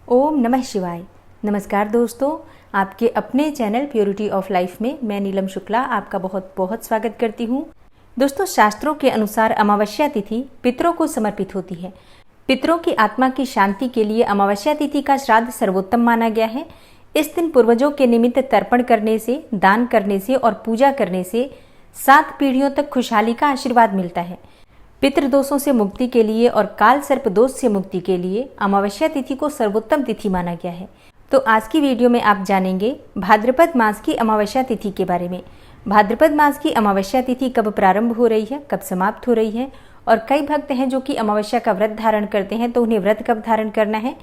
ओम नमः शिवाय। नमस्कार दोस्तों, आपके अपने चैनल प्योरिटी ऑफ लाइफ में मैं नीलम शुक्ला आपका बहुत बहुत स्वागत करती हूँ। दोस्तों, शास्त्रों के अनुसार अमावस्या तिथि पितरों को समर्पित होती है। पितरों की आत्मा की शांति के लिए अमावस्या तिथि का श्राद्ध सर्वोत्तम माना गया है। इस दिन पूर्वजों के निमित्त तर्पण करने से, दान करने से और पूजा करने से 7 पीढ़ियों तक खुशहाली का आशीर्वाद मिलता है। पितृदोषों से मुक्ति के लिए और काल सर्प दोष से मुक्ति के लिए अमावस्या तिथि को सर्वोत्तम तिथि माना गया है। तो आज की वीडियो में आप जानेंगे भाद्रपद मास की अमावस्या तिथि के बारे में। भाद्रपद मास की अमावस्या तिथि कब प्रारंभ हो रही है, कब समाप्त हो रही है, और कई भक्त हैं जो कि अमावस्या का व्रत धारण करते हैं, तो उन्हें व्रत कब धारण करना है,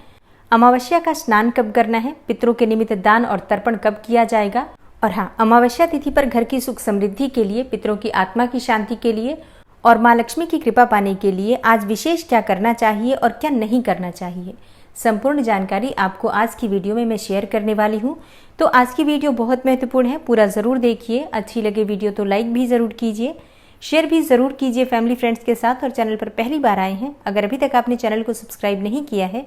अमावस्या का स्नान कब करना है, पितरों के निमित्त दान और तर्पण कब किया जाएगा, और हाँ, अमावस्या तिथि पर घर की सुख समृद्धि के लिए, पितरों की आत्मा की शांति के लिए और माँ लक्ष्मी की कृपा पाने के लिए आज विशेष क्या करना चाहिए और क्या नहीं करना चाहिए, संपूर्ण जानकारी आपको आज की वीडियो में मैं शेयर करने वाली हूँ। तो आज की वीडियो बहुत महत्वपूर्ण है, पूरा ज़रूर देखिए। अच्छी लगे वीडियो तो लाइक भी ज़रूर कीजिए, शेयर भी ज़रूर कीजिए फैमिली फ्रेंड्स के साथ। और चैनल पर पहली बार आए हैं, अगर अभी तक आपने चैनल को सब्सक्राइब नहीं किया है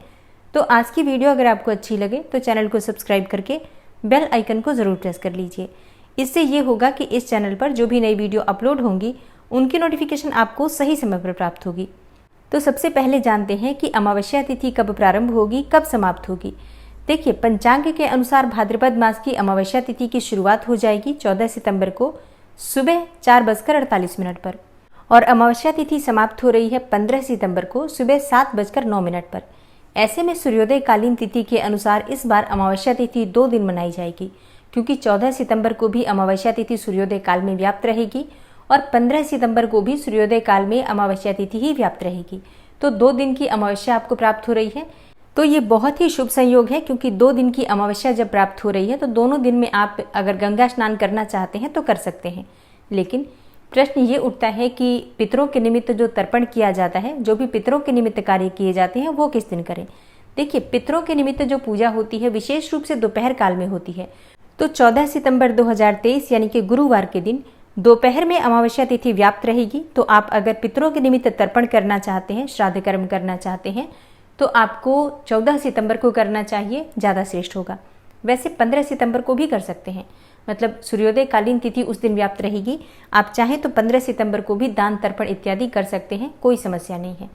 तो आज की वीडियो अगर आपको अच्छी लगे तो चैनल को सब्सक्राइब करके बेल आइकन को ज़रूर प्रेस कर लीजिए। इससे ये होगा कि इस चैनल पर जो भी नई वीडियो अपलोड होंगी उनकी नोटिफिकेशन आपको सही समय पर प्राप्त होगी। तो सबसे पहले जानते हैं कि अमावस्या तिथि कब प्रारंभ होगी, कब समाप्त होगी। देखिए, पंचांग के अनुसार भाद्रपद मास की अमावस्या तिथि की शुरुआत हो जाएगी 14 सितंबर को सुबह 4:48 पर और अमावस्या तिथि समाप्त हो रही है 15 सितंबर को सुबह 7:09 पर। ऐसे में सूर्योदय कालीन तिथि के अनुसार इस बार अमावस्या तिथि 2 दिन मनाई जाएगी, क्योंकि 14 सितंबर को भी अमावस्या तिथि सूर्योदय काल में व्याप्त रहेगी और 15 सितंबर को भी सूर्योदय काल में अमावस्या तिथि ही व्याप्त रहेगी। तो 2 दिन की अमावस्या आपको प्राप्त हो रही है। तो ये बहुत ही शुभ संयोग है, क्योंकि 2 दिन की अमावस्या जब प्राप्त हो रही है तो दोनों दिन में आप अगर गंगा स्नान करना चाहते हैं तो कर सकते हैं। लेकिन प्रश्न ये उठता है कि पितरों के निमित्त जो तर्पण किया जाता है, जो भी पितरों के निमित्त कार्य किए जाते हैं, वो किस दिन करें। देखिए, पितरों के निमित्त जो पूजा होती है विशेष रूप से दोपहर काल में होती है। तो 14 सितंबर 2023 यानी कि गुरुवार के दिन दोपहर में अमावस्या तिथि व्याप्त रहेगी। तो आप अगर पितरों के निमित्त तर्पण करना चाहते हैं, श्राद्ध कर्म करना चाहते हैं, तो आपको 14 सितंबर को करना चाहिए, ज़्यादा श्रेष्ठ होगा। वैसे 15 सितंबर को भी कर सकते हैं, मतलब सूर्योदय कालीन तिथि उस दिन व्याप्त रहेगी। आप चाहें तो 15 सितंबर को भी दान तर्पण इत्यादि कर सकते हैं, कोई समस्या नहीं है।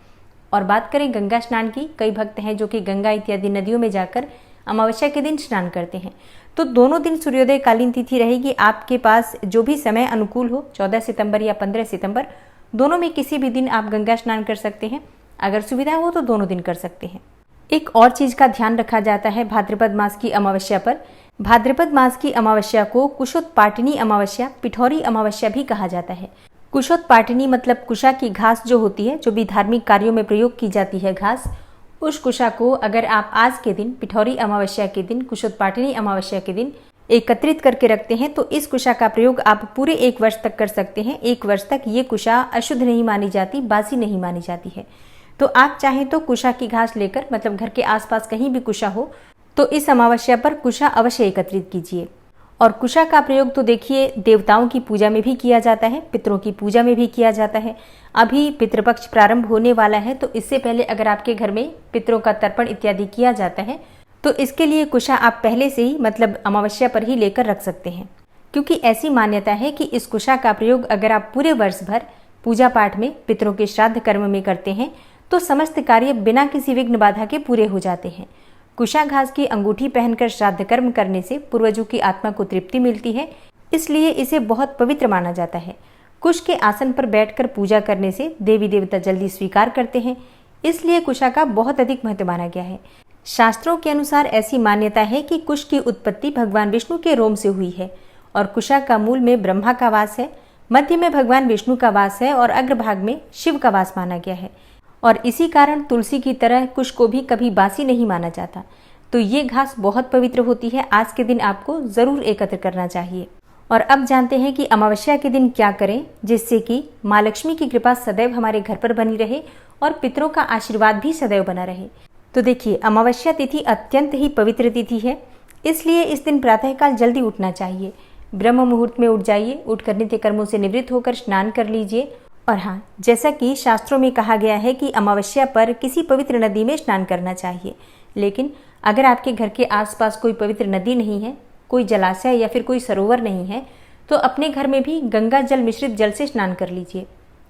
और बात करें गंगा स्नान की, कई भक्त हैं जो कि गंगा इत्यादि नदियों में जाकर अमावस्या के दिन स्नान करते हैं। तो दोनों दिन सूर्योदय कालीन तिथि रहेगी। आपके पास जो भी समय अनुकूल हो, 14 सितंबर या 15 सितंबर, दोनों में किसी भी दिन आप गंगा स्नान कर सकते हैं। अगर सुविधा हो तो दोनों दिन कर सकते हैं। एक और चीज का ध्यान रखा जाता है भाद्रपद मास की अमावस्या पर। भाद्रपद मास की अमावस्या को कुशोत्पाटिनी अमावस्या, पिठौरी अमावस्या भी कहा जाता है। कुशोत्पाटिनी मतलब कुशा की घास जो होती है, जो भी धार्मिक कार्यों में प्रयोग की जाती है घास, उस कुशा को अगर आप आज के दिन, पिठौरी अमावस्या के दिन, कुशोत्पाटिनी अमावस्या के दिन एकत्रित करके रखते हैं तो इस कुशा का प्रयोग आप पूरे 1 वर्ष तक कर सकते हैं। 1 वर्ष तक ये कुशा अशुद्ध नहीं मानी जाती, बासी नहीं मानी जाती है। तो आप चाहें तो कुशा की घास लेकर, मतलब घर के आसपास कहीं भी कुशा हो, तो इस अमावस्या पर कुशा अवश्य एकत्रित कीजिए। और कुशा का प्रयोग तो देखिए देवताओं की पूजा में भी किया जाता है, पितरों की पूजा में भी किया जाता है। अभी पितृपक्ष प्रारंभ होने वाला है, तो इससे पहले अगर आपके घर में पितरों का तर्पण इत्यादि किया जाता है तो इसके लिए कुशा आप पहले से ही, मतलब अमावस्या पर ही लेकर रख सकते हैं। क्योंकि ऐसी मान्यता है कि इस कुशा का प्रयोग अगर आप पूरे वर्ष भर पूजा पाठ में, पितरों के श्राद्ध कर्म में करते हैं तो समस्त कार्य बिना किसी विघ्न बाधा के पूरे हो जाते हैं। कुशा घास की अंगूठी पहनकर श्राद्ध कर्म करने से पूर्वजों की आत्मा को तृप्ति मिलती है, इसलिए इसे बहुत पवित्र माना जाता है। कुश के आसन पर बैठकर पूजा करने से देवी देवता जल्दी स्वीकार करते हैं, इसलिए कुशा का बहुत अधिक महत्व माना गया है। शास्त्रों के अनुसार ऐसी मान्यता है कि कुश की उत्पत्ति भगवान विष्णु के रोम से हुई है और कुशा का मूल में ब्रह्मा का वास है, मध्य में भगवान विष्णु का वास है और अग्रभाग में शिव का वास माना गया है। और इसी कारण तुलसी की तरह कुश को भी कभी बासी नहीं माना जाता। तो ये घास बहुत पवित्र होती है, आज के दिन आपको जरूर एकत्र करना चाहिए। और अब जानते हैं कि अमावस्या के दिन क्या करें, जिससे कि माँ लक्ष्मी की कृपा सदैव हमारे घर पर बनी रहे और पितरों का आशीर्वाद भी सदैव बना रहे। तो देखिए, अमावस्या तिथि अत्यंत ही पवित्र तिथि है, इसलिए इस दिन प्रातःकाल जल्दी उठना चाहिए। ब्रह्म मुहूर्त में उठ जाइए, उठकर नित्य कर्मों से निवृत्त होकर स्नान कर लीजिए। और हाँ, जैसा कि शास्त्रों में कहा गया है कि अमावस्या पर किसी पवित्र नदी में स्नान करना चाहिए, लेकिन अगर आपके घर के आसपास कोई पवित्र नदी नहीं है, कोई जलाशय या फिर कोई सरोवर नहीं है, तो अपने घर में भी गंगा जल मिश्रित जल से स्नान कर लीजिए।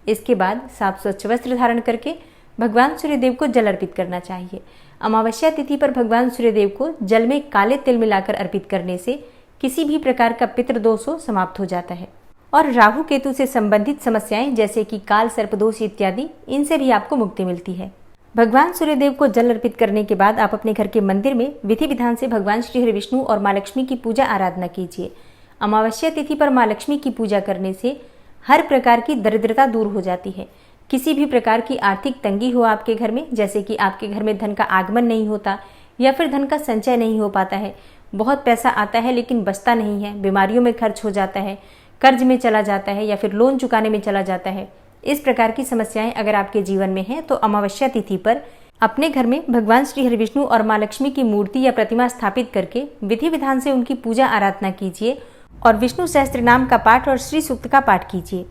इसके बाद साफ स्वच्छ वस्त्र धारण करके भगवान सूर्यदेव को जल अर्पित करना चाहिए। अमावस्या तिथि पर भगवान सूर्यदेव को जल में काले तिल मिलाकर अर्पित करने से किसी भी प्रकार का पितृदोष समाप्त हो जाता है और राहु केतु से संबंधित समस्याएं जैसे कि काल सर्पदोष इत्यादि, इनसे भी आपको मुक्ति मिलती है। भगवान सूर्यदेव को जल अर्पित करने के बाद आप अपने घर के मंदिर में विधि विधान से भगवान श्री हरि विष्णु और माँ लक्ष्मी की पूजा आराधना कीजिए। अमावस्या तिथि पर माँ लक्ष्मी की पूजा करने से हर प्रकार की दरिद्रता दूर हो जाती है। किसी भी प्रकार की आर्थिक तंगी हो आपके घर में, जैसे कि आपके घर में धन का आगमन नहीं होता या फिर धन का संचय नहीं हो पाता है, बहुत पैसा आता है लेकिन बचता नहीं है, बीमारियों में खर्च हो जाता है, कर्ज में चला जाता है या फिर लोन चुकाने में चला जाता है, इस प्रकार की समस्याएं अगर आपके जीवन में हैं तो अमावस्या तिथि पर अपने घर में भगवान श्री हरि विष्णु और माँ लक्ष्मी की मूर्ति या प्रतिमा स्थापित करके विधि विधान से उनकी पूजा आराधना कीजिए और विष्णु सहस्त्र नाम का पाठ और श्री सूक्त का पाठ कीजिए।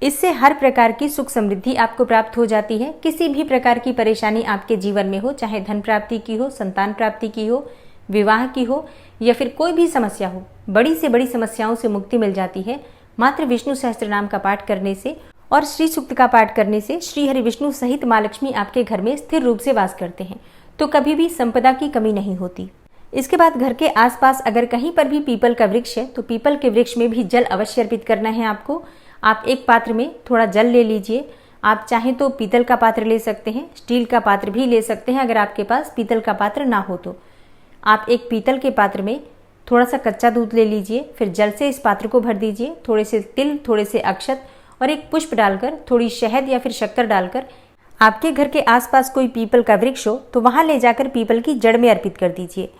इससे हर प्रकार की सुख समृद्धि आपको प्राप्त हो जाती है। किसी भी प्रकार की परेशानी आपके जीवन में हो, चाहे धन प्राप्ति की हो, संतान प्राप्ति की हो, विवाह की हो या फिर कोई भी समस्या हो, बड़ी से बड़ी समस्याओं से मुक्ति मिल जाती है मात्र विष्णु सहस्त्र नाम का पाठ करने से और श्री सूक्त का पाठ करने से। श्री हरि विष्णु सहित माँ लक्ष्मी आपके घर में स्थिर रूप से वास करते हैं, तो कभी भी संपदा की कमी नहीं होती। इसके बाद घर के आसपास अगर कहीं पर भी पीपल का वृक्ष है तो पीपल के वृक्ष में भी जल अवश्य अर्पित करना है आपको। आप एक पात्र में थोड़ा जल ले लीजिए। आप चाहें तो पीतल का पात्र ले सकते हैं, स्टील का पात्र भी ले सकते हैं। अगर आपके पास पीतल का पात्र ना हो तो आप एक पीतल के पात्र में थोड़ा सा कच्चा दूध ले लीजिए, फिर जल से इस पात्र को भर दीजिए। थोड़े से तिल, थोड़े से अक्षत और एक पुष्प डालकर, थोड़ी शहद या फिर शक्कर डालकर आपके घर के आसपास कोई पीपल का वृक्ष हो तो वहां ले जाकर पीपल की जड़ में अर्पित कर दीजिए।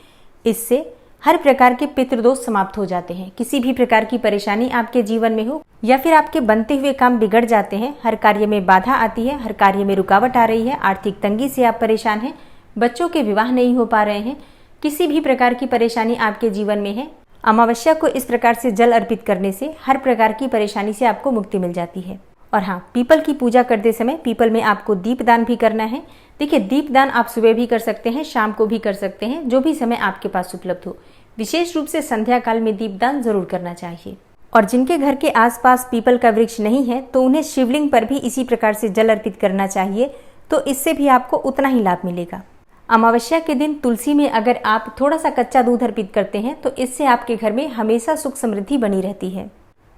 इससे हर प्रकार के पितृदोष समाप्त हो जाते हैं। किसी भी प्रकार की परेशानी आपके जीवन में हो या फिर आपके बनते हुए काम बिगड़ जाते हैं, हर कार्य में बाधा आती है, हर कार्य में रुकावट आ रही है, आर्थिक तंगी से आप परेशान हैं, बच्चों के विवाह नहीं हो पा रहे हैं, किसी भी प्रकार की परेशानी आपके जीवन में है, अमावस्या को इस प्रकार से जल अर्पित करने से हर प्रकार की परेशानी से आपको मुक्ति मिल जाती है। और हाँ, पीपल की पूजा करते समय पीपल में आपको दीपदान भी करना है। देखिए, दीपदान आप सुबह भी कर सकते हैं, शाम को भी कर सकते हैं, जो भी समय आपके पास उपलब्ध हो। विशेष रूप से संध्या काल में दीपदान जरूर करना चाहिए। और जिनके घर के आसपास पीपल का वृक्ष नहीं है तो उन्हें शिवलिंग पर भी इसी प्रकार से जल अर्पित करना चाहिए, तो इससे भी आपको उतना ही लाभ मिलेगा। अमावस्या के दिन तुलसी में अगर आप थोड़ा सा कच्चा दूध अर्पित करते हैं तो इससे आपके घर में हमेशा सुख समृद्धि बनी रहती है।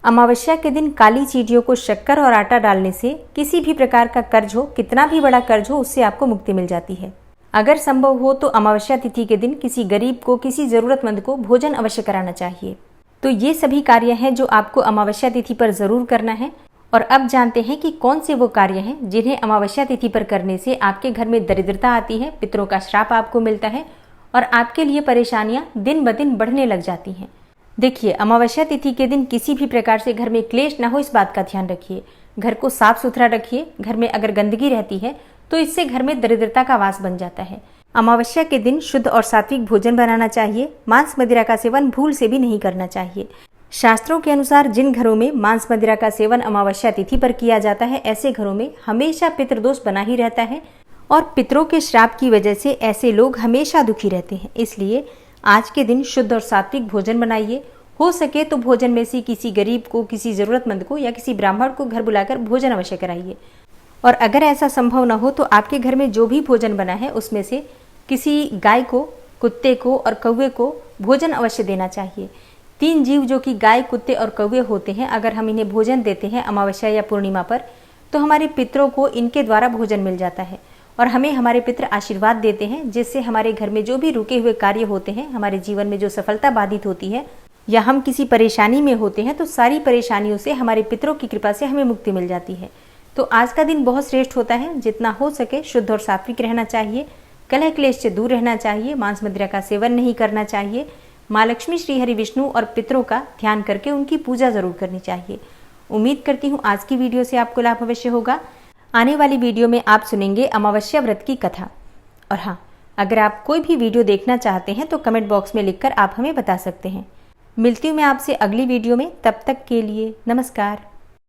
अमावस्या के दिन काली चींटियों को शक्कर और आटा डालने से किसी भी प्रकार का कर्ज हो, कितना भी बड़ा कर्ज हो, उससे आपको मुक्ति मिल जाती है। अगर संभव हो तो अमावस्या तिथि के दिन किसी गरीब को, किसी जरूरतमंद को भोजन अवश्य कराना चाहिए। तो ये सभी कार्य हैं जो आपको अमावस्या तिथि पर जरूर करना है। और अब जानते हैं कि कौन से वो कार्य हैं जिन्हें अमावस्या तिथि पर करने से आपके घर में दरिद्रता आती है, पितरों का श्राप आपको मिलता है और आपके लिए परेशानियां दिन ब दिन बढ़ने लग जाती हैं। देखिए, अमावस्या तिथि के दिन किसी भी प्रकार से घर में क्लेश ना हो, इस बात का ध्यान रखिए। घर को साफ सुथरा रखिए। घर में अगर गंदगी रहती है तो इससे घर में दरिद्रता का वास बन जाता है। अमावस्या के दिन शुद्ध और सात्विक भोजन बनाना चाहिए। मांस मदिरा का सेवन भूल से भी नहीं करना चाहिए। शास्त्रों के अनुसार जिन घरों में मांस मदिरा का सेवन अमावस्या तिथि पर किया जाता है, ऐसे घरों में हमेशा पितृदोष बना ही रहता है और पितरों के श्राप की वजह से ऐसे लोग हमेशा दुखी रहते हैं। इसलिए आज के दिन शुद्ध और सात्विक भोजन बनाइए। हो सके तो भोजन में से किसी गरीब को, किसी जरूरतमंद को या किसी ब्राह्मण को घर बुलाकर भोजन अवश्य कराइए। और अगर ऐसा संभव न हो तो आपके घर में जो भी भोजन बना है उसमें से किसी गाय को, कुत्ते को और कौवे को भोजन अवश्य देना चाहिए। 3 जीव जो कि गाय, कुत्ते और कौवे होते हैं, अगर हम इन्हें भोजन देते हैं अमावस्या या पूर्णिमा पर तो हमारे पितरों को इनके द्वारा भोजन मिल जाता है और हमें हमारे पितर आशीर्वाद देते हैं, जिससे हमारे घर में जो भी रुके हुए कार्य होते हैं, हमारे जीवन में जो सफलता बाधित होती है या हम किसी परेशानी में होते हैं तो सारी परेशानियों से हमारे पितरों की कृपा से हमें मुक्ति मिल जाती है। तो आज का दिन बहुत श्रेष्ठ होता है। जितना हो सके शुद्ध और सात्विक रहना चाहिए, कलह क्लेश से दूर रहना चाहिए, मांस मदिरा का सेवन नहीं करना चाहिए, माँ लक्ष्मी, श्री हरि विष्णु और पितरों का ध्यान करके उनकी पूजा जरूर करनी चाहिए। उम्मीद करती हूँ आज की वीडियो से आपको लाभ अवश्य होगा। आने वाली वीडियो में आप सुनेंगे अमावस्या व्रत की कथा। और हाँ, अगर आप कोई भी वीडियो देखना चाहते हैं तो कमेंट बॉक्स में लिखकर आप हमें बता सकते हैं। मिलती हूँ मैं आपसे अगली वीडियो में, तब तक के लिए नमस्कार।